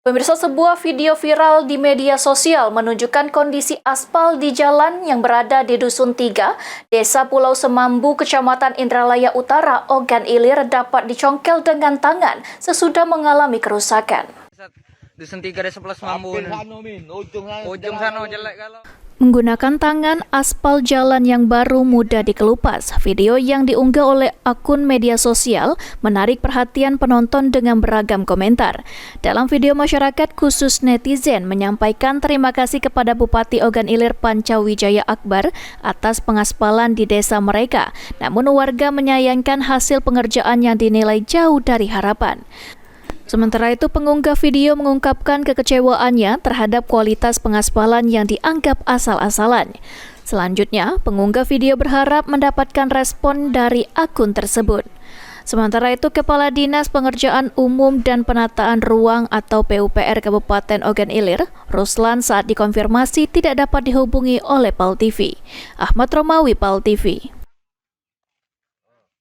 Pemirsa, sebuah video viral di media sosial menunjukkan kondisi aspal di jalan yang berada di Dusun 3, Desa Pulau Semambu, Kecamatan Indralaya Utara, Ogan Ilir dapat dicongkel dengan tangan sesudah mengalami kerusakan. Dusun 3 Desa Pulau Semambu. Ujung sana jelek kalau. Menggunakan tangan, aspal jalan yang baru mudah dikelupas. Video yang diunggah oleh akun media sosial menarik perhatian penonton dengan beragam komentar. Dalam video, masyarakat khusus netizen menyampaikan terima kasih kepada Bupati Ogan Ilir Pancawijaya Akbar atas pengaspalan di desa mereka. Namun warga menyayangkan hasil pengerjaan yang dinilai jauh dari harapan. Sementara itu, pengunggah video mengungkapkan kekecewaannya terhadap kualitas pengaspalan yang dianggap asal-asalan. Selanjutnya, pengunggah video berharap mendapatkan respon dari akun tersebut. Sementara itu, Kepala Dinas Pengerjaan Umum dan Penataan Ruang atau PUPR Kabupaten Ogan Ilir, Ruslan, saat dikonfirmasi tidak dapat dihubungi oleh PAL TV. Ahmad Romawi, PAL TV.